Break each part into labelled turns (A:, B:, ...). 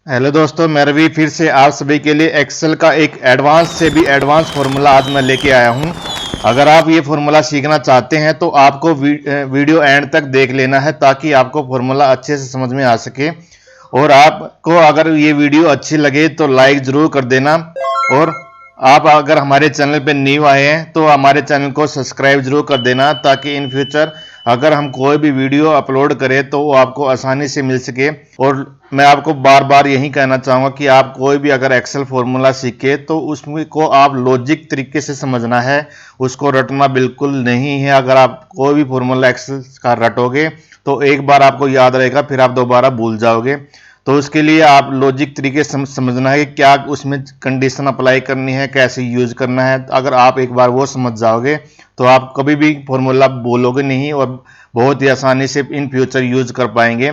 A: Hello दोस्तों, मैं रवि फिर से आप सभी के लिए एक्सेल का एक एडवांस से भी एडवांस फार्मूला आज मैं लेके आया हूं। अगर आप ये फार्मूला सीखना चाहते हैं तो आपको वीडियो एंड तक देख लेना है ताकि आपको फार्मूला अच्छे से समझ में आ सके। और आपको अगर ये वीडियो अच्छी लगे तो लाइक ज़रूर कर देना। और आप अगर हमारे चैनल पे न्यू आए हैं तो हमारे चैनल को सब्सक्राइब जरूर कर देना ताकि इन फ्यूचर अगर हम कोई भी वीडियो अपलोड करें तो वो आपको आसानी से मिल सके। और मैं आपको बार बार यही कहना चाहूँगा कि आप कोई भी अगर एक्सेल फॉर्मूला सीखे तो उसमें को आप लॉजिक तरीके से समझना है, उसको रटना बिल्कुल नहीं है। अगर आप कोई भी फॉर्मूला एक्सेल का रटोगे तो एक बार आपको याद रहेगा, फिर आप दोबारा भूल जाओगे। तो उसके लिए आप लॉजिक तरीके से समझना है कि क्या उसमें कंडीशन अप्लाई करनी है, कैसे यूज करना है। अगर आप एक बार वो समझ जाओगे तो आप कभी भी फॉर्मूला बोलोगे नहीं और बहुत ही आसानी से इन फ्यूचर यूज कर पाएंगे।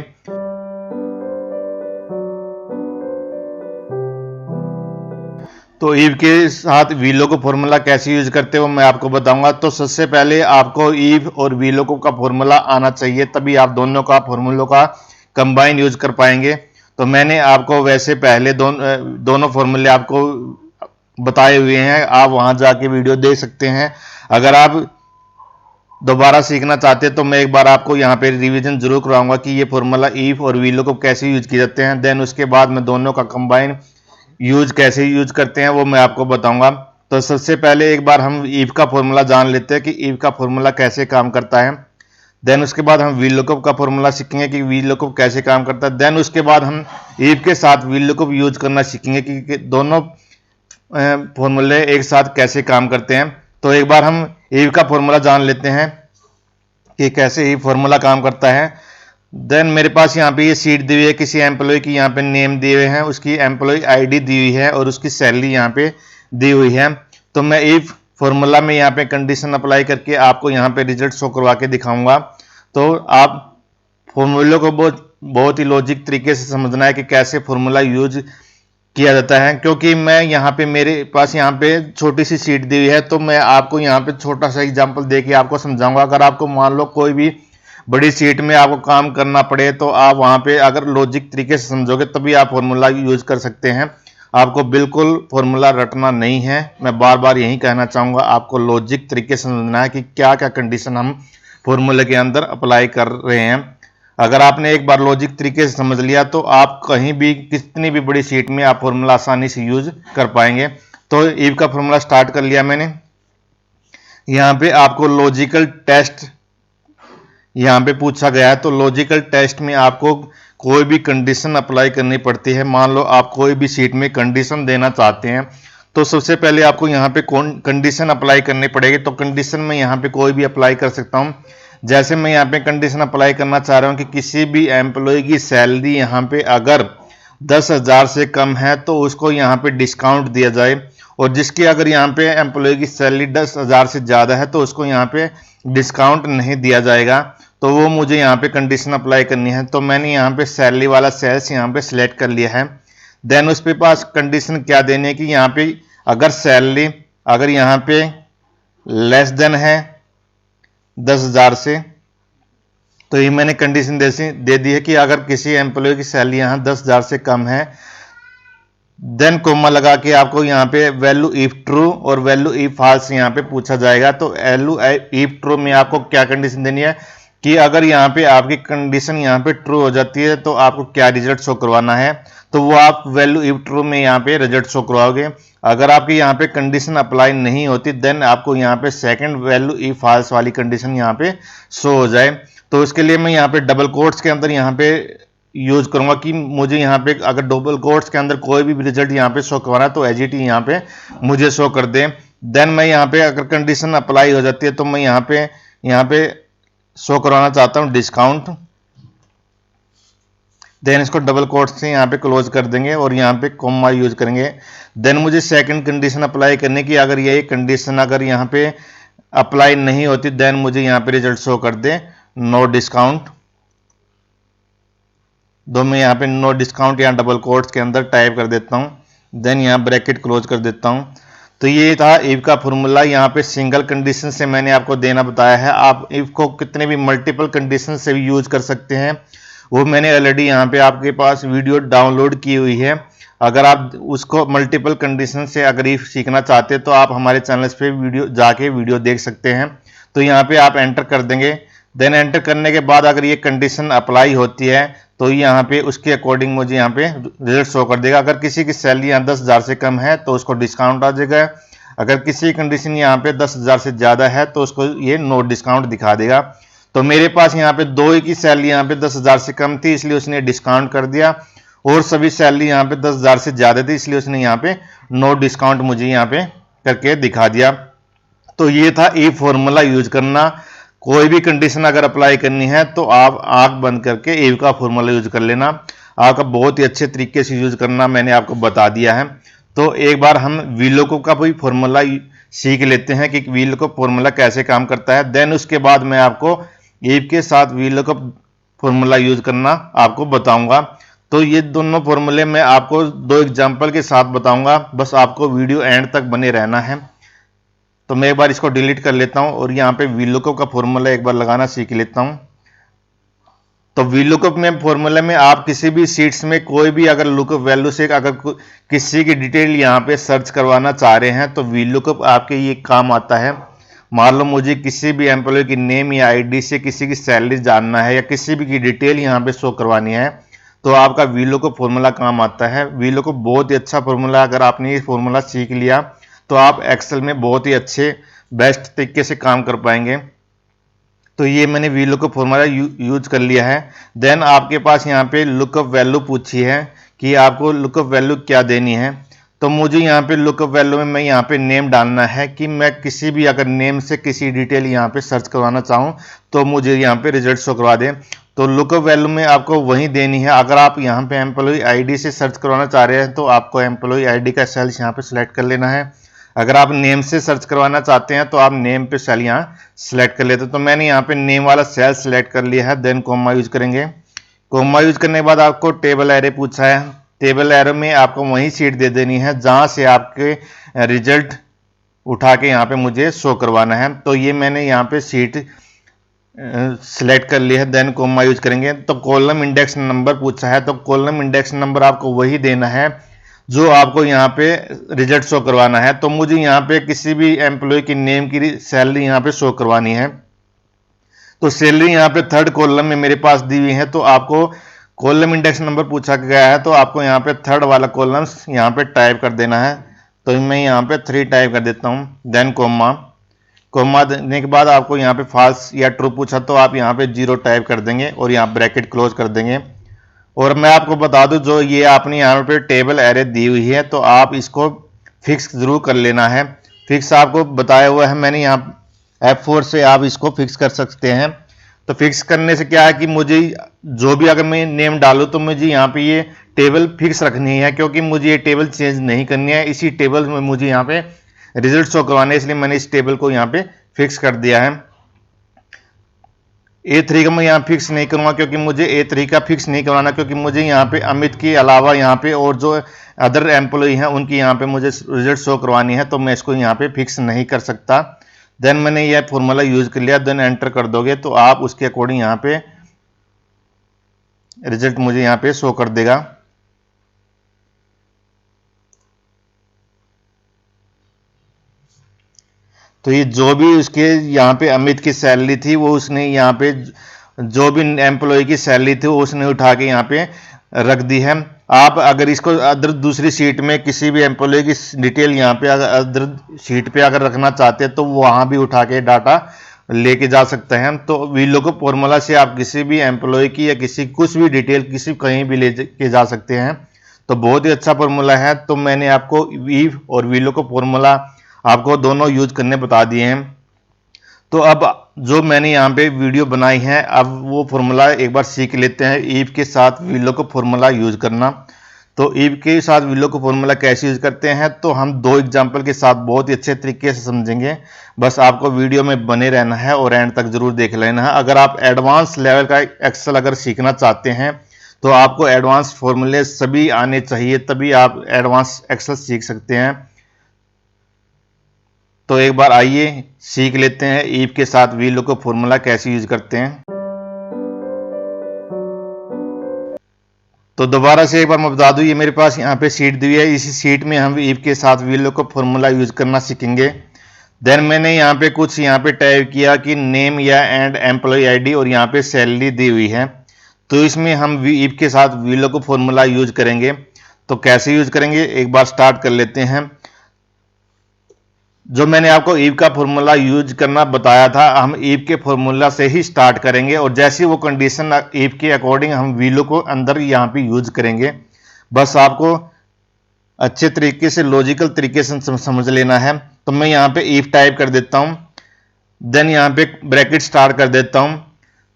A: तो ईव के साथ वीलो को फॉर्मूला कैसे यूज करते हो मैं आपको बताऊंगा। तो सबसे पहले आपको ईव और वीलो का फॉर्मूला आना चाहिए, तभी आप दोनों का फॉर्मूलों का कंबाइन यूज कर पाएंगे। तो मैंने आपको वैसे पहले दोनों फॉर्मूले आपको बताए हुए हैं, आप वहां जाके वीडियो देख सकते हैं। अगर आप दोबारा सीखना चाहते हैं तो मैं एक बार आपको यहाँ पे रिवीजन जरूर कराऊंगा कि ये फॉर्मूला ईफ और वीलो को कैसे यूज किए जाते हैं। देन उसके बाद मैं दोनों का कंबाइन यूज कैसे यूज करते हैं वो मैं आपको बताऊंगा। तो सबसे पहले एक बार हम ईफ का फॉर्मूला जान लेते हैं कि ईफ का फॉर्मूला कैसे काम करता है। देन उसके बाद हम वी लुकअप का फॉर्मूला सीखेंगे कि वी लुकअप कैसे काम करता है। देन उसके बाद हम ईफ के साथ वी लुकअप यूज करना सीखेंगे कि दोनों फॉर्मूले एक साथ कैसे काम करते हैं। तो एक बार हम ईफ का फॉर्मूला जान लेते हैं कि कैसे ईफ फॉर्मूला काम करता है। देन मेरे पास यहाँ पे ये सीट दी हुई है, किसी एम्प्लॉय की यहाँ पे नेम दिए हुए हैं, उसकी एम्प्लॉय आईडी दी हुई है और उसकी सैलरी यहाँ पे दी हुई है। तो मैं इफ फॉर्मूला में यहाँ पे कंडीशन अप्लाई करके आपको यहाँ पे रिजल्ट शो करवा के दिखाऊंगा। तो आप फॉर्मूले को बहुत बहुत ही लॉजिक तरीके से समझना है कि कैसे फॉर्मूला यूज किया जाता है। क्योंकि मैं यहाँ पे मेरे पास यहाँ पे छोटी सी सीट दी हुई है तो मैं आपको यहाँ पे छोटा सा एग्जांपल देके आपको समझाऊंगा। अगर आपको मान लो कोई भी बड़ी सीट में आपको काम करना पड़े तो आप वहां पे अगर लॉजिक तरीके से समझोगे तभी आप फॉर्मूला यूज कर सकते हैं। आपको बिल्कुल फॉर्मूला रटना नहीं है, मैं बार बार यही कहना चाहूंगा। आपको लॉजिक तरीके से समझना है कि क्या क्या कंडीशन हम फॉर्मूले के अंदर अप्लाई कर रहे हैं। अगर आपने एक बार लॉजिक तरीके से समझ लिया तो आप कहीं भी कितनी भी बड़ी सीट में आप फॉर्मूला आसानी से यूज कर पाएंगे। तो ईव का फॉर्मूला स्टार्ट कर लिया मैंने। यहाँ पे आपको लॉजिकल टेस्ट यहाँ पे पूछा गया है, तो लॉजिकल टेस्ट में आपको कोई भी कंडीशन अप्लाई करनी पड़ती है। मान लो आप कोई भी सीट में कंडीशन देना चाहते हैं तो सबसे पहले आपको यहाँ पे कौन कंडीशन अप्लाई करनी पड़ेगी। तो कंडीशन में यहाँ पे कोई भी अप्लाई कर सकता हूँ। जैसे मैं यहाँ पे कंडीशन अप्लाई करना चाह रहा हूँ कि किसी भी एम्प्लॉय की सैलरी यहाँ पे अगर 10,000 से कम है तो उसको यहाँ पे डिस्काउंट दिया जाए, और जिसकी अगर यहाँ पे एम्प्लॉय की सैलरी 10,000 से ज़्यादा है तो उसको यहाँ पे डिस्काउंट नहीं दिया जाएगा। तो वो मुझे यहाँ पे कंडीशन अप्लाई करनी है। तो मैंने यहाँ पे सैलरी वाला सेल्स यहाँ पे सिलेक्ट कर लिया है। देन उस पे पास कंडीशन क्या देनी है कि यहाँ पे अगर सैलरी अगर यहाँ पे लेस देन है 10,000 से, तो ये मैंने कंडीशन दे दी है कि अगर किसी एम्प्लॉय की सैलरी यहाँ 10,000 से कम है, देन कोमा लगा के आपको यहाँ पे वैल्यू इफ ट्रू और वैल्यू इफ फॉल्स यहाँ पे पूछा जाएगा। तो वैल्यू इफ ट्रू में आपको क्या कंडीशन देनी है कि अगर यहाँ पे आपकी कंडीशन यहाँ पे ट्रू हो जाती है तो आपको क्या रिजल्ट शो करवाना है। तो वो आप वैल्यू इफ ट्रू में यहाँ पे रिजल्ट शो करवाओगे। अगर आपकी यहाँ पे कंडीशन अप्लाई नहीं होती देन आपको यहाँ पे सेकंड वैल्यू इफ फॉल्स वाली कंडीशन यहाँ पे शो हो जाए। तो उसके लिए मैं यहाँ पे डबल कोट्स के अंदर यहाँ पे यूज करूंगा कि मुझे यहाँ पे अगर डबल कोट्स के अंदर कोई भी रिजल्ट यहाँ पे शो करवाना है तो एजीटी यहाँ पे मुझे शो कर दे। देन मैं यहाँ पे अगर कंडीशन अप्लाई हो जाती है तो मैं यहाँ पे शो करवाना चाहता हूँ डिस्काउंट। देन इसको डबल कोट से यहाँ पे क्लोज कर देंगे और यहाँ पे कॉमा यूज करेंगे। देन मुझे सेकंड कंडीशन अप्लाई करने की, अगर यही कंडीशन अगर यहाँ पे अप्लाई नहीं होती देन मुझे यहाँ पे रिजल्ट शो कर दे नो डिस्काउंट। दो मैं यहाँ पे नो डिस्काउंट यहाँ डबल कोट्स के अंदर टाइप कर देता हूँ। देन यहाँ ब्रैकेट क्लोज कर देता हूँ। तो ये था इफ का फॉर्मूला। यहाँ पे सिंगल कंडीशन से मैंने आपको देना बताया है, आप इफ को कितने भी मल्टीपल कंडीशन से भी यूज कर सकते हैं। वो मैंने ऑलरेडी यहाँ पे आपके पास वीडियो डाउनलोड की हुई है। अगर आप उसको मल्टीपल कंडीशन से अगर इफ सीखना चाहते हैं तो आप हमारे चैनल पे वीडियो देख सकते हैं। तो यहाँ पे आप एंटर कर देंगे। देन एंटर करने के बाद अगर ये कंडीशन अप्लाई होती है तो यहाँ पे उसके अकॉर्डिंग मुझे यहाँ पे रिजल्ट शो कर देगा। अगर किसी की सैलरी यहाँ 10,000 से कम है तो उसको डिस्काउंट आ जाएगा। अगर किसी कंडीशन यहाँ पे 10,000 से ज़्यादा है तो उसको ये नो डिस्काउंट दिखा देगा। तो मेरे पास यहाँ पे दो ही की सैलरी यहाँ पे 10,000 से कम थी, इसलिए उसने डिस्काउंट कर दिया, और सभी सैलरी यहाँ पे 10,000 से ज़्यादा थी, इसलिए उसने यहाँ पे नो डिस्काउंट मुझे यहाँ पे करके दिखा दिया। तो ये था ई फॉर्मूला यूज करना। कोई भी कंडीशन अगर अप्लाई करनी है तो आप आंख बंद करके ईव का फॉर्मूला यूज कर लेना। आपका बहुत ही अच्छे तरीके से यूज करना मैंने आपको बता दिया है। तो एक बार हम वीलोको का भी फॉर्मूला सीख लेते हैं कि वीलोको फॉर्मूला कैसे काम करता है। देन उसके बाद मैं आपको ईव के साथ वीलोको फॉर्मूला यूज करना आपको बताऊंगा। तो ये दोनों फॉर्मूले मैं आपको दो एग्जांपल के साथ बताऊंगा, बस आपको वीडियो एंड तक बने रहना है। तो मैं एक बार इसको डिलीट कर लेता हूं और यहाँ पे वीलुकअप का फॉर्मूला एक बार लगाना सीख लेता हूं। तो वीलुकअप में फॉर्मूले में आप किसी भी सीट्स में कोई भी अगर लुकअप वैल्यू से अगर किसी की डिटेल यहाँ पे सर्च करवाना चाह रहे हैं तो वीलुकअप आपके ये काम आता है। मान लो मुझे किसी भी एम्प्लॉय की नेम या आईडी से किसी की सैलरी जानना है या किसी भी की डिटेल यहाँ पे शो करवानी है तो आपका वीलुकअप फॉर्मूला काम आता है। वीलुकअप बहुत ही अच्छा फॉर्मूला, अगर आपने ये फॉर्मूला सीख लिया तो आप एक्सेल में बहुत ही अच्छे बेस्ट तरीके से काम कर पाएंगे। तो ये मैंने वीलुकअप फॉर्मूला यूज कर लिया है। देन आपके पास यहाँ पे लुकअप वैल्यू पूछी है कि आपको लुकअप वैल्यू क्या देनी है। तो मुझे यहाँ पे लुकअप वैल्यू में मैं यहाँ पे नेम डालना है कि मैं किसी भी अगर नेम से किसी डिटेल यहाँ पे सर्च करवाना चाहूँ तो मुझे यहाँ पे रिजल्ट शो करवा दें। तो लुकअप वैल्यू में आपको वही देनी है। अगर आप यहाँ पे एम्प्लॉय आईडी से सर्च करवाना चाह रहे हैं तो आपको एम्प्लॉय आईडी का सेल्स यहाँ पे सिलेक्ट कर लेना है। अगर आप नेम से सर्च करवाना चाहते हैं तो आप नेम पे सेल यहाँ सिलेक्ट कर लेते हैं। तो मैंने यहाँ पे नेम वाला सेल सिलेक्ट कर लिया है। देन कोमा यूज करेंगे। कोमा यूज करने के बाद आपको टेबल एरे पूछा है। टेबल एरे में आपको वही सीट दे देनी है जहां से आपके रिजल्ट उठा के यहाँ पे मुझे शो करवाना है। तो ये मैंने यहाँ पे सीट सिलेक्ट कर लिया है। देन कोमा यूज करेंगे। तो कॉलम इंडेक्स नंबर पूछा है, तो कॉलम इंडेक्स नंबर आपको वही देना है जो आपको यहाँ पे रिजल्ट शो करवाना है। तो मुझे यहाँ पे किसी भी एम्प्लॉय की नेम की सैलरी यहाँ पे शो करवानी है। तो सैलरी यहाँ पे थर्ड कॉलम में मेरे पास दी हुई है। तो आपको कॉलम इंडेक्स नंबर पूछा गया है तो आपको यहाँ पे थर्ड वाला कॉलम यहाँ पे टाइप कर देना है। तो मैं यहाँ पे 3 टाइप कर देता हूँ। देन कोमा, कोमा देने के बाद आपको यहाँ पे फॉल्स या ट्रू पूछा तो आप यहाँ पे 0 टाइप कर देंगे और यहाँ ब्रैकेट क्लोज कर देंगे। और मैं आपको बता दूं जो ये आपने यहाँ पे टेबल एरे दी हुई है तो आप इसको फिक्स जरूर कर लेना है। फिक्स आपको बताया हुआ है मैंने, यहाँ F4 से आप इसको फिक्स कर सकते हैं। तो फिक्स करने से क्या है कि मुझे जो भी अगर मैं नेम डालूं तो मुझे यहाँ पे ये टेबल फिक्स रखनी है, क्योंकि मुझे ये टेबल चेंज नहीं करनी है। इसी टेबल में मुझे यहाँ पे रिजल्ट शो करवाने हैं, इसलिए मैंने इस टेबल को यहाँ पे फिक्स कर दिया है। A3 का मैं यहाँ फिक्स नहीं करूँगा क्योंकि मुझे A3 का फिक्स नहीं करवाना, क्योंकि मुझे यहाँ पे अमित के अलावा यहाँ पे और जो अदर एम्प्लॉय हैं उनकी यहाँ पे मुझे रिजल्ट शो करवानी है, तो मैं इसको यहाँ पे फिक्स नहीं कर सकता। देन मैंने यह फॉर्मूला यूज कर लिया। देन एंटर कर दोगे तो आप उसके अकॉर्डिंग यहाँ पे रिजल्ट मुझे यहाँ पे शो कर देगा। तो ये जो भी उसके यहाँ पे अमित की सैलरी थी वो उसने यहाँ पे जो भी एम्प्लॉय की सैलरी थी वो उसने उठा के यहाँ पे रख दी है। आप अगर इसको अदर दूसरी सीट में किसी भी एम्प्लॉय की डिटेल यहाँ पे अगर अदर सीट पे अगर रखना चाहते हैं तो वहाँ भी उठा के डाटा लेके जा सकते हैं। तो वीलुकअप फॉर्मूला से आप किसी भी एम्प्लॉय की या किसी कुछ भी डिटेल किसी कहीं भी ले के जा सकते हैं। तो बहुत ही अच्छा फॉर्मूला है। तो मैंने आपको वीव और वीलुकअप फॉर्मूला आपको दोनों यूज करने बता दिए हैं। तो अब जो मैंने यहाँ पे वीडियो बनाई है अब वो फॉर्मूला एक बार सीख लेते हैं, ईव के साथ वीलुकअप फॉर्मूला यूज करना। तो ईव के साथ वीलुकअप फॉर्मूला कैसे यूज करते हैं तो हम 2 एग्जांपल के साथ बहुत ही अच्छे तरीके से समझेंगे। बस आपको वीडियो में बने रहना है और एंड तक जरूर देख लेना है। अगर आप एडवांस लेवल का एक्सेल अगर सीखना चाहते हैं तो आपको एडवांस फॉर्मूले सभी आने चाहिए, तभी आप एडवांस एक्सेल सीख सकते हैं। तो एक बार आइए सीख लेते हैं ईव के साथ वीलुकअप फॉर्मूला कैसे यूज करते हैं। तो दोबारा से एक बार मैं बता दूं, ये मेरे पास यहाँ पे शीट दी हुई है, इसी शीट में हम इफ के साथ VLOOKUP फॉर्मूला यूज करना सीखेंगे। देन मैंने यहाँ पे कुछ यहाँ पे टाइप किया कि नेम या एंड एम्प्लॉय आईडी और यहाँ पे सैलरी दी हुई है, तो इसमें हम इफ के साथ VLOOKUP फॉर्मूला यूज करेंगे। तो कैसे यूज करेंगे, एक बार स्टार्ट कर लेते हैं। जो मैंने आपको इफ का फॉर्मूला यूज करना बताया था, हम इफ के फॉर्मूला से ही स्टार्ट करेंगे और जैसी वो कंडीशन इफ के अकॉर्डिंग हम VLOOKUP को अंदर यहाँ पे यूज करेंगे। बस आपको अच्छे तरीके से लॉजिकल तरीके से समझ लेना है। तो मैं यहाँ पे इफ टाइप कर देता हूँ, देन यहाँ पे ब्रैकेट स्टार्ट कर देता हूँ।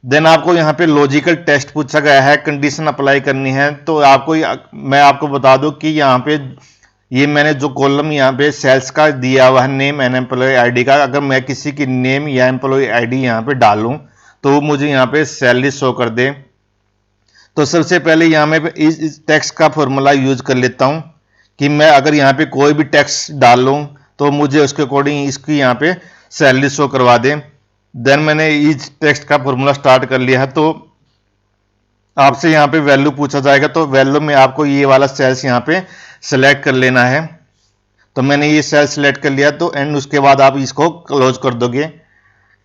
A: देन आपको यहाँ पे लॉजिकल टेस्ट पूछा गया है, कंडीशन अप्लाई करनी है। तो आपको मैं आपको बता दूं कि यहाँ पे ये मैंने जो कॉलम यहाँ पे सेल्स का दिया हुआ है, नेम एंड एम्प्लॉय आईडी का, अगर मैं किसी की नेम या एम्प्लॉय आईडी यहाँ पे डालूं तो वो मुझे यहाँ पे सैलरी शो कर दे। तो सबसे पहले यहाँ मैं इस टेक्स्ट का फॉर्मूला यूज कर लेता हूँ कि मैं अगर यहाँ पे कोई भी टेक्स्ट डाल लूँ तो मुझे उसके अकॉर्डिंग इसकी यहाँ पे सैलरी शो करवा दे। देन मैंने इस टेक्स्ट का फॉर्मूला स्टार्ट कर लिया है। तो आपसे यहाँ पे वैल्यू पूछा जाएगा, तो वैल्यू में आपको ये वाला सेल्स यहाँ पे सेलेक्ट कर लेना है। तो मैंने ये सेल सेलेक्ट कर लिया, तो एंड उसके बाद आप इसको क्लोज कर दोगे।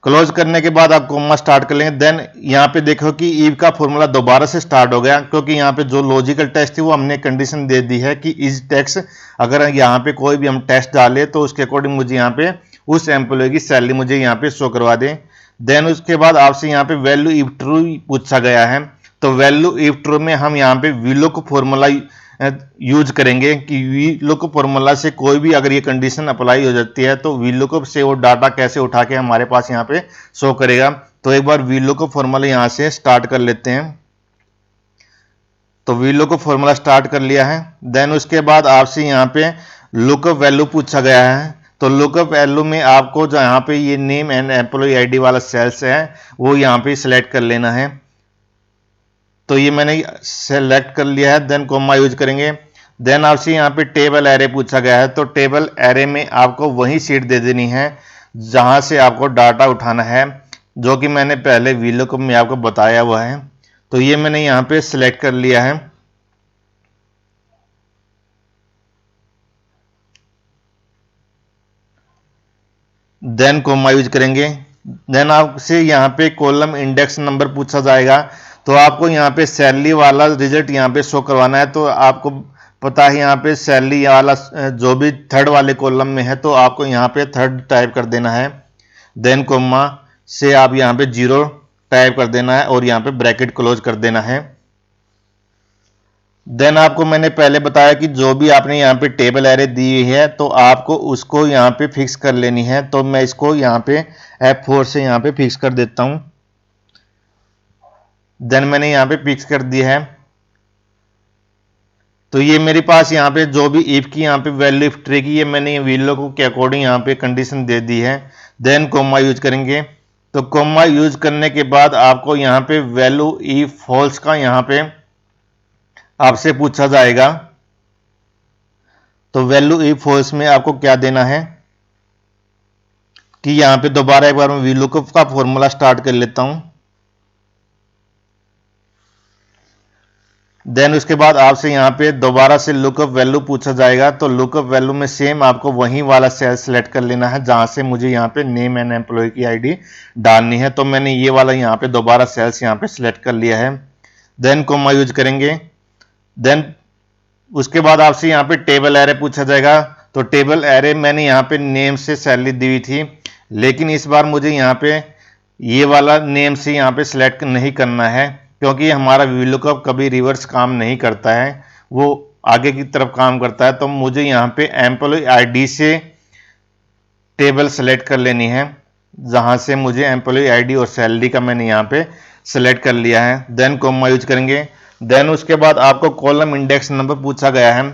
A: क्लोज करने के बाद आप कोमा स्टार्ट कर लेंगे। देन यहाँ पे देखो कि इफ का फॉर्मूला दोबारा से स्टार्ट हो गया, क्योंकि यहाँ पे जो लॉजिकल टेस्ट थी वो हमने कंडीशन दे दी है कि इस टेक्स्ट अगर यहाँ पे कोई भी हम टेस्ट डाले तो उसके अकॉर्डिंग मुझे यहाँ पे उस एम्प्लॉय की सैलरी मुझे यहाँ पे शो करवा दें। देन उसके बाद आपसे यहाँ पे वैल्यू इफ ट्रू पूछा गया है, तो वैल्यू इफ ट्रू में हम यहाँ पे VLOOKUP फॉर्मूला यूज करेंगे कि VLOOKUP फॉर्मूला से कोई भी अगर ये कंडीशन अप्लाई हो जाती है तो VLOOKUP से वो डाटा कैसे उठा के हमारे पास यहाँ पे शो करेगा। तो एक बार VLOOKUP फॉर्मूला यहाँ से स्टार्ट कर लेते हैं। तो VLOOKUP फॉर्मूला स्टार्ट कर लिया है। देन उसके बाद आपसे यहाँ पे लुकअप वैल्यू पूछा गया है, तो लुकअप वैल्यू में आपको जो यहाँ पे ये नेम एंड एम्प्लॉय आईडी वाला सेल्स है वो यहाँ पे सिलेक्ट कर लेना है। तो ये मैंने सेलेक्ट कर लिया है। देन कोमा यूज करेंगे। देन आपसे यहाँ पे टेबल एरे पूछा गया है, तो टेबल एरे में आपको वही शीट दे देनी है जहां से आपको डाटा उठाना है, जो कि मैंने पहले VLOOKUP में आपको बताया हुआ है। तो ये मैंने यहाँ पे सिलेक्ट कर लिया है। देन कोमा यूज करेंगे। देन आपसे यहाँ पे कॉलम इंडेक्स नंबर पूछा जाएगा, तो आपको यहाँ पे सैलरी वाला रिजल्ट यहाँ पे शो करवाना है। तो आपको पता है यहाँ पे सैलरी वाला जो भी थर्ड वाले कॉलम में है, तो आपको यहाँ पे थर्ड टाइप कर देना है। देन कोमा से आप यहाँ पे 0 टाइप कर देना है और यहाँ पे ब्रैकेट क्लोज कर देना है। देन आपको मैंने पहले बताया कि जो भी आपने यहाँ पे टेबल एरे दी हुई है तो आपको उसको यहाँ पे फिक्स कर लेनी है। तो मैं इसको यहाँ पे F4 से यहाँ पे फिक्स कर देता हूँ। देन मैंने यहाँ पे फिक्स कर दिया है। तो ये मेरे पास यहाँ पे जो भी इफ की यहाँ पे वैल्यू इफ ट्री की, ये मैंने VLOOKUP के अकॉर्डिंग यहाँ पे कंडीशन दे दी है। देन कोमा यूज करेंगे। तो कोमा यूज करने के बाद आपको यहाँ पे वैल्यू इफ फॉल्स का यहाँ पे आपसे पूछा जाएगा। तो वैल्यू इफ फॉल्स में आपको क्या देना है कि यहाँ पे दोबारा एक बार मैं VLOOKUP का फॉर्मूला स्टार्ट कर लेता हूं। देन उसके बाद आपसे यहाँ पे दोबारा से लुकअप वैल्यू पूछा जाएगा, तो लुकअप वैल्यू में सेम आपको वही वाला सेल सेलेक्ट कर लेना है जहां से मुझे यहाँ पे नेम एंड एम्प्लॉय की आईडी डालनी है। तो मैंने ये वाला यहाँ पे दोबारा सेल्स यहाँ पे सिलेक्ट कर लिया है। देन कोमा यूज करेंगे। देन उसके बाद आपसे यहाँ पे टेबल एरे पूछा जाएगा, तो टेबल एरे मैंने यहाँ पे नेम से सैलरी दी हुई थी, लेकिन इस बार मुझे यहाँ पे ये वाला नेम से यहाँ पे सिलेक्ट नहीं करना है, क्योंकि हमारा VLOOKUP कभी रिवर्स काम नहीं करता है, वो आगे की तरफ काम करता है। तो मुझे यहाँ पे एम्प्लॉय आईडी से टेबल सेलेक्ट कर लेनी है, जहां से मुझे एम्प्लॉय आईडी और सैलरी का मैंने यहाँ पे सेलेक्ट कर लिया है। देन कोमा यूज करेंगे। देन उसके बाद आपको कॉलम इंडेक्स नंबर पूछा गया है,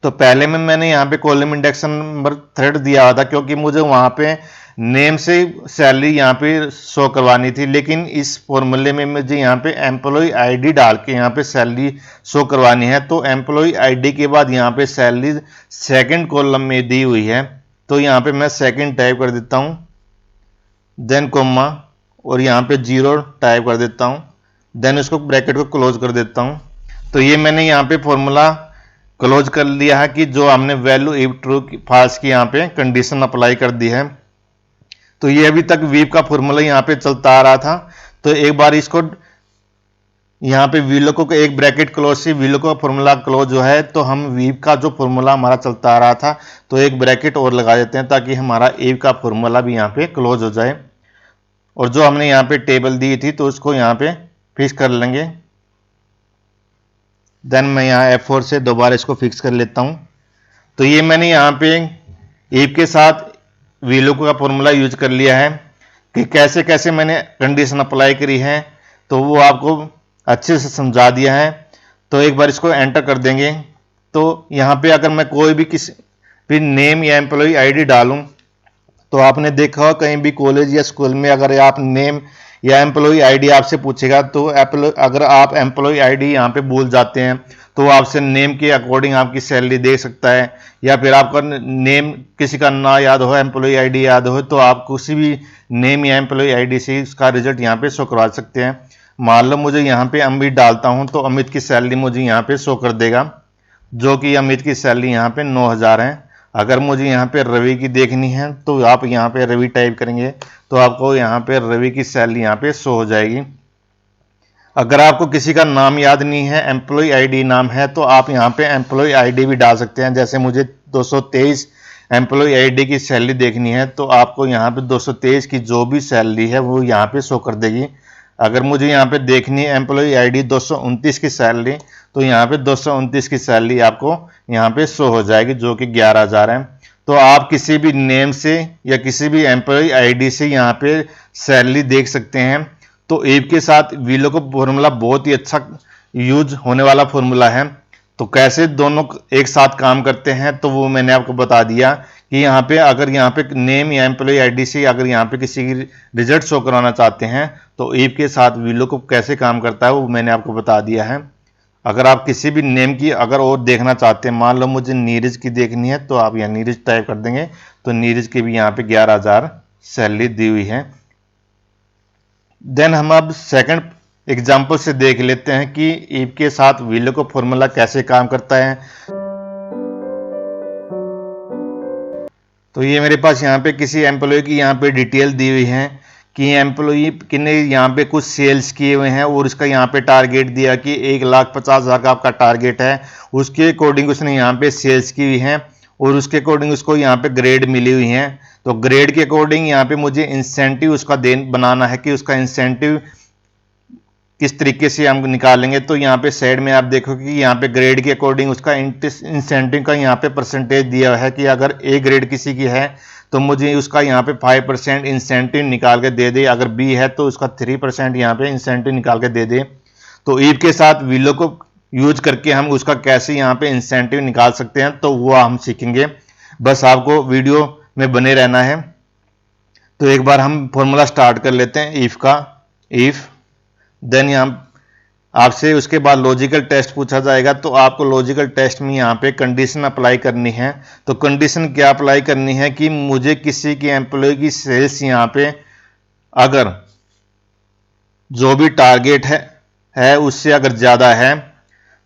A: तो पहले में मैंने यहाँ पे कॉलम इंडेक्स नंबर थर्ड दिया हुआ था, क्योंकि मुझे वहां पे नेम से सैलरी यहाँ पे शो करवानी थी, लेकिन इस फॉर्मूले में मुझे यहाँ पे एम्प्लॉय आईडी डाल के यहाँ पे सैलरी शो करवानी है। तो एम्प्लॉय आईडी के बाद यहाँ पे सैलरी सेकंड कॉलम में दी हुई है, तो यहाँ पे मैं सेकंड टाइप कर देता हूँ। देन कोमा और यहाँ पे 0 टाइप कर देता हूँ। देन उसको ब्रैकेट को क्लोज कर देता हूँ। तो ये मैंने यहाँ पे फॉर्मूला क्लोज कर लिया है कि जो हमने वैल्यू इफ ट्रू फॉल्स की यहाँ पे कंडीशन अप्लाई कर दी है। तो ये अभी तक वीव का फॉर्मूला यहाँ पे चलता आ रहा था। तो एक बार इसको यहाँ पे वीलोको को एक ब्रैकेट क्लोज से वीलोको का फॉर्मूला क्लोज जो है, तो हम वीव का जो फॉर्मूला हमारा चलता आ रहा था तो एक ब्रैकेट और लगा देते हैं ताकि हमारा ईव का फॉर्मूला भी यहाँ पे क्लोज हो जाए। और जो हमने यहाँ पे टेबल दी थी तो उसको यहाँ पे फिक्स कर लेंगे। देन मैं यहाँ F4 से दोबारा इसको फिक्स कर लेता हूँ। तो ये मैंने यहाँ पे ईव के साथ वीलोको का फॉर्मूला यूज कर लिया है कि कैसे कैसे मैंने कंडीशन अप्लाई करी है, तो वो आपको अच्छे से समझा दिया है। तो एक बार इसको एंटर कर देंगे। तो यहाँ पे अगर मैं कोई भी किसी भी नेम या एम्प्लॉय आईडी डालूं, तो आपने देखा हो कहीं भी कॉलेज या स्कूल में अगर आप नेम या एम्प्लॉय आईडी आपसे पूछेगा तो अगर आप एम्प्लॉय आईडी यहाँ पे भूल जाते हैं तो आपसे नेम के अकॉर्डिंग आपकी सैलरी दे सकता है, या फिर आपका नेम किसी का ना याद हो, एम्प्लॉय आईडी याद हो, तो आप किसी भी नेम या एम्प्लॉय आईडी से इसका रिजल्ट यहाँ पे शो करवा सकते हैं। मान लो मुझे यहाँ पे अमित डालता हूँ तो अमित की सैलरी मुझे यहाँ पे शो कर देगा, जो कि अमित की सैलरी यहाँ पे 9,000 है। अगर मुझे यहाँ पे रवि की देखनी है तो आप यहाँ पे रवि टाइप करेंगे तो आपको यहाँ पे रवि की सैलरी यहाँ पे शो हो जाएगी। अगर आपको किसी का नाम याद नहीं है, एम्प्लॉय आईडी नाम है, तो आप यहाँ पे एम्प्लॉय आईडी भी डाल सकते हैं। जैसे मुझे 223 एम्प्लॉय आईडी की सैलरी देखनी है तो आपको यहाँ पे 223 की जो भी सैलरी है वो यहाँ पे शो कर देगी। अगर मुझे यहाँ पे देखनी है एम्प्लॉय आईडी 229 की सैलरी, तो यहाँ पे 229 की सैलरी आपको यहाँ पे शो हो जाएगी, जो कि 11,000 है। तो आप किसी भी नेम से या किसी भी एम्प्लॉय आईडी से यहाँ पे सैलरी देख सकते हैं। तो ईव के साथ वीलोको फॉर्मूला बहुत ही अच्छा यूज होने वाला फॉर्मूला है। तो कैसे दोनों एक साथ काम करते हैं तो वो मैंने आपको बता दिया कि यहाँ पे अगर यहाँ पे नेम या एम्प्लॉय आईडी से अगर यहाँ पे किसी की रिजल्ट शो कराना चाहते हैं तो ईव के साथ वीलोको कैसे काम करता है वो मैंने आपको बता दिया है। अगर आप किसी भी नेम की अगर और देखना चाहते हैं, मान लो मुझे नीरज की देखनी है, तो आप यहाँ नीरज टाइप कर देंगे तो नीरज की भी यहाँ पे 11,000 सैलरी दी हुई है। देन हम अब सेकंड एग्जाम्पल से देख लेते हैं कि ईव के साथ वीलोको फॉर्मूला कैसे काम करता है। तो ये मेरे पास यहाँ पे किसी एम्प्लॉय की यहाँ पे डिटेल दी हुई है कि एम्प्लॉय किन्ने यहाँ पे कुछ सेल्स किए हुए हैं और उसका यहाँ पे टारगेट दिया कि 1,50,000 का आपका टारगेट है। उसके अकॉर्डिंग उसने यहाँ पे सेल्स की हुई है और उसके अकॉर्डिंग उसको यहाँ पे ग्रेड मिली हुई है। तो ग्रेड के अकॉर्डिंग यहाँ पे मुझे इंसेंटिव उसका बनाना है कि उसका इंसेंटिव किस तरीके से हम निकालेंगे। तो यहाँ पे साइड में आप देखोगे कि यहाँ पे ग्रेड के अकॉर्डिंग उसका इंसेंटिव का यहाँ पे परसेंटेज दिया है कि अगर ए ग्रेड किसी की है तो मुझे उसका यहाँ पे 5% इंसेंटिव निकाल के दे दे, अगर बी है तो उसका 3% यहाँ पे इंसेंटिव निकाल के दे दे। तो ईव के साथ वीलोको यूज करके हम उसका कैसे यहाँ पे इंसेंटिव निकाल सकते हैं तो वो हम सीखेंगे। बस आपको वीडियो में बने रहना है। तो एक बार हम फॉर्मूला स्टार्ट कर लेते हैं ईफ का। ईफ देन यहाँ आपसे उसके बाद लॉजिकल टेस्ट पूछा जाएगा, तो आपको लॉजिकल टेस्ट में यहाँ पे कंडीशन अप्लाई करनी है। तो कंडीशन क्या अप्लाई करनी है कि मुझे किसी की एम्प्लॉय की सेल्स यहाँ पे अगर जो भी टारगेट है उससे अगर ज़्यादा है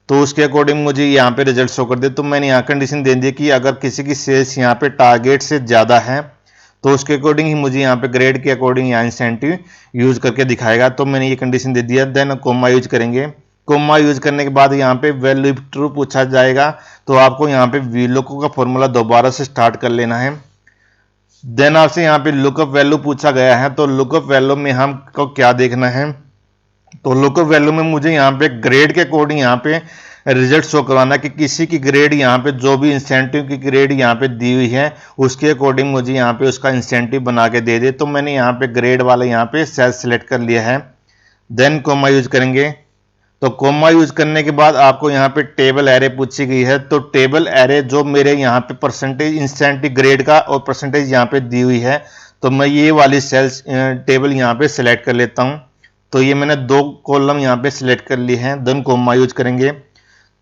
A: तो उसके अकॉर्डिंग मुझे यहाँ पे रिजल्ट शो कर दे। तो मैंने यहाँ कंडीशन दे दी कि अगर किसी की सेल्स यहाँ पे टारगेट से ज़्यादा है तो उसके अकॉर्डिंग ही मुझे यहाँ पे ग्रेड के अकॉर्डिंग यहाँ इंसेंटिव यूज करके दिखाएगा। तो मैंने ये कंडीशन दे दिया। देन कोमा यूज करेंगे। कोमा यूज करने के बाद यहाँ पे वैल्यू इफ ट्रू पूछा जाएगा, तो आपको यहाँ पे वीलोको का फॉर्मूला दोबारा से स्टार्ट कर लेना है। देन आपसे यहाँ पे लुकअप वैल्यू पूछा गया है, तो लुकअप वैल्यू में हमको क्या देखना है, तो लुकअप वैल्यू में मुझे यहाँ पे ग्रेड के अकॉर्डिंग यहाँ पे रिजल्ट शो करवाना कि किसी की ग्रेड यहाँ पे जो भी इंसेंटिव की ग्रेड यहाँ पे दी हुई है उसके अकॉर्डिंग मुझे यहाँ पे उसका इंसेंटिव बना के दे दे। तो मैंने यहाँ पे ग्रेड वाला यहाँ पे सेल सेलेक्ट कर लिया है। देन कोमा यूज करेंगे। तो कोमा यूज करने के बाद आपको यहाँ पे टेबल एरे पूछी गई है, तो टेबल एरे जो मेरे यहाँ पे परसेंटेज इंसेंटिव ग्रेड का और परसेंटेज यहाँ पे दी हुई है, तो मैं ये वाली सेल्स टेबल यहाँ पे सिलेक्ट कर लेता हूँ। तो ये मैंने 2 कॉलम यहाँ पे सिलेक्ट कर लिए हैं। देन कोमा यूज करेंगे।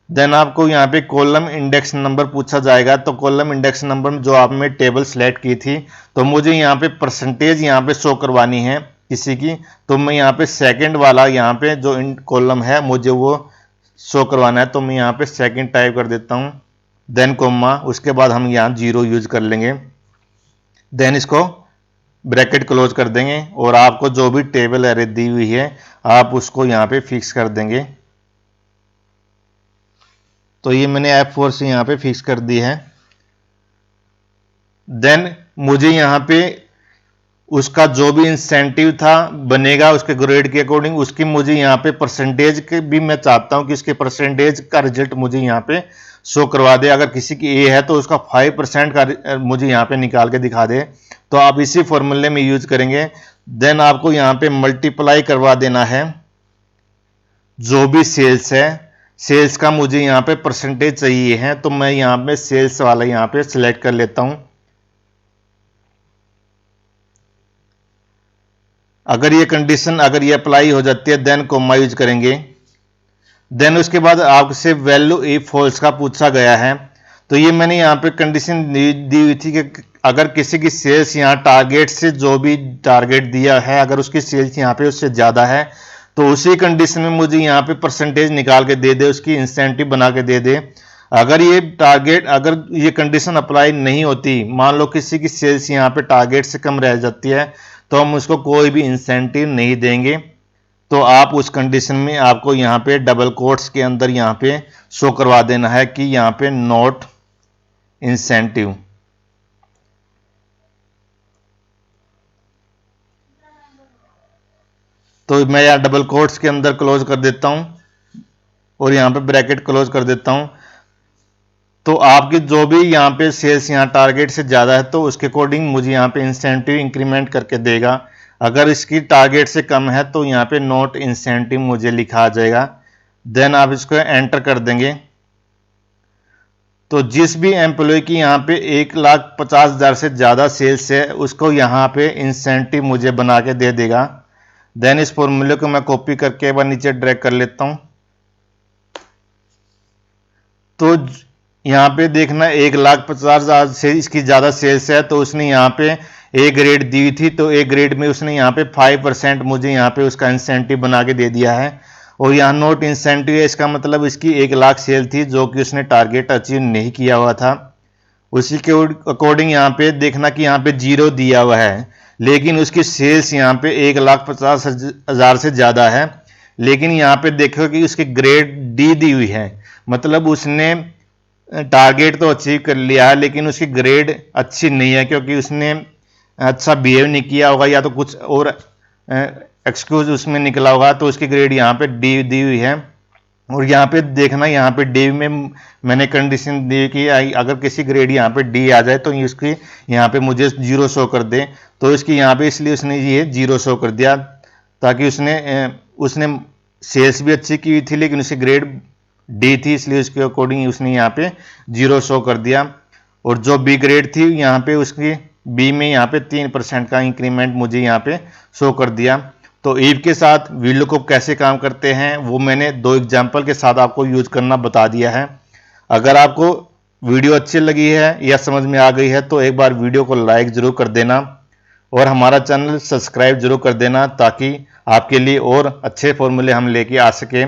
A: देन आपको यहाँ पे कॉलम इंडेक्स नंबर पूछा जाएगा, तो कॉलम इंडेक्स नंबर में जो आपने टेबल सेलेक्ट की थी तो मुझे यहाँ पे परसेंटेज यहाँ पे शो करवानी है किसी की, तो मैं यहाँ पे सेकंड वाला यहाँ पे जो कॉलम है मुझे वो शो करवाना है तो मैं यहाँ पे सेकंड टाइप कर देता हूँ, देन कोमा, उसके बाद हम यहाँ 0 यूज कर लेंगे, देन इसको ब्रैकेट क्लोज कर देंगे और आपको जो भी टेबल एरे दी हुई है आप उसको यहाँ पे फिक्स कर देंगे। तो ये मैंने F4 से यहाँ पे फिक्स कर दी है। देन मुझे यहाँ पे उसका जो भी इंसेंटिव था बनेगा उसके ग्रेड के अकॉर्डिंग, उसकी मुझे यहाँ पे परसेंटेज के भी मैं चाहता हूँ कि इसके परसेंटेज का रिजल्ट मुझे यहाँ पे शो करवा दे। अगर किसी की ए है तो उसका 5% का मुझे यहाँ पे निकाल के दिखा दे। तो आप इसी फॉर्मूले में यूज करेंगे। देन आपको यहाँ पे मल्टीप्लाई करवा देना है जो भी सेल्स है, सेल्स का मुझे यहाँ पे परसेंटेज चाहिए है तो मैं यहाँ पे सेल्स वाला यहाँ पे सिलेक्ट कर लेता हूँ। अगर ये कंडीशन अगर ये अप्लाई हो जाती है देन कोमा यूज करेंगे। देन उसके बाद आपसे वैल्यू इफ फॉल्स का पूछा गया है तो ये मैंने यहाँ पे कंडीशन दी हुई थी कि अगर किसी की सेल्स यहाँ टारगेट से जो भी टारगेट दिया है अगर उसकी सेल्स यहाँ पे उससे ज़्यादा है तो उसी कंडीशन में मुझे यहाँ पे परसेंटेज निकाल के दे दे, उसकी इंसेंटिव बना के दे दे। अगर ये टारगेट अगर ये कंडीशन अप्लाई नहीं होती, मान लो किसी की सेल्स यहाँ पे टारगेट से कम रह जाती है तो हम उसको कोई भी इंसेंटिव नहीं देंगे। तो आप उस कंडीशन में आपको यहाँ पे डबल कोट्स के अंदर यहाँ पे शो करवा देना है कि यहाँ पे नॉट इंसेंटिव। तो मैं यहाँ डबल कोट्स के अंदर क्लोज कर देता हूँ और यहाँ पे ब्रैकेट क्लोज कर देता हूँ। तो आपकी जो भी यहाँ पे सेल्स यहाँ टारगेट से ज़्यादा है तो उसके अकॉर्डिंग मुझे यहाँ पे इंसेंटिव इंक्रीमेंट करके देगा। अगर इसकी टारगेट से कम है तो यहाँ पे नॉट इंसेंटिव मुझे लिखा आ जाएगा। देन आप इसको एंटर कर देंगे तो जिस भी एम्प्लॉय की यहाँ पे 1,50,000 से ज़्यादा सेल्स है उसको यहाँ पे इंसेंटिव मुझे बना के दे देगा। देन इस फॉर्मूले को मैं कॉपी करके एक बार नीचे ड्रैग कर लेता हूँ। तो यहाँ पे देखना 1,50,000 से इसकी ज़्यादा सेल्स है तो उसने यहाँ पे ए ग्रेड दी थी तो ए ग्रेड में उसने यहाँ पे 5% मुझे यहाँ पे उसका इंसेंटिव बना के दे दिया है। और यहाँ नोट इंसेंटिव है, इसका मतलब इसकी 1,00,000 सेल थी जो कि उसने टारगेट अचीव नहीं किया हुआ था। उसी के अकॉर्डिंग यहाँ पे देखना कि यहाँ पे 0 दिया हुआ है लेकिन उसकी सेल्स यहाँ पे 1,50,000 से ज़्यादा है। लेकिन यहाँ पे देखो कि उसकी ग्रेड डी दी हुई है, मतलब उसने टारगेट तो अचीव कर लिया है लेकिन उसकी ग्रेड अच्छी नहीं है क्योंकि उसने अच्छा बिहेव नहीं किया होगा या तो कुछ और एक्सक्यूज उसमें निकला होगा तो उसकी ग्रेड यहाँ पे डी दी हुई है। और यहाँ पे देखना यहाँ पे डी में मैंने कंडीशन दी कि अगर किसी ग्रेड यहाँ पे डी आ जाए तो इसकी यहाँ पे मुझे 0 शो कर दे। तो इसकी यहाँ पे इसलिए उसने ये 0 शो कर दिया ताकि उसने सेल्स भी अच्छी की हुई थी लेकिन उसकी ग्रेड डी थी इसलिए उसके अकॉर्डिंग उसने यहाँ पे 0 शो कर दिया। और जो बी ग्रेड थी यहाँ पे उसकी बी में यहाँ पे 3% का इंक्रीमेंट मुझे यहाँ पे शो कर दिया। तो इफ के साथ वीलुकअप कैसे काम करते हैं वो मैंने 2 एग्जाम्पल के साथ आपको यूज करना बता दिया है। अगर आपको वीडियो अच्छी लगी है या समझ में आ गई है तो एक बार वीडियो को लाइक जरूर कर देना और हमारा चैनल सब्सक्राइब जरूर कर देना ताकि आपके लिए और अच्छे फॉर्मूले हम लेके आ सके।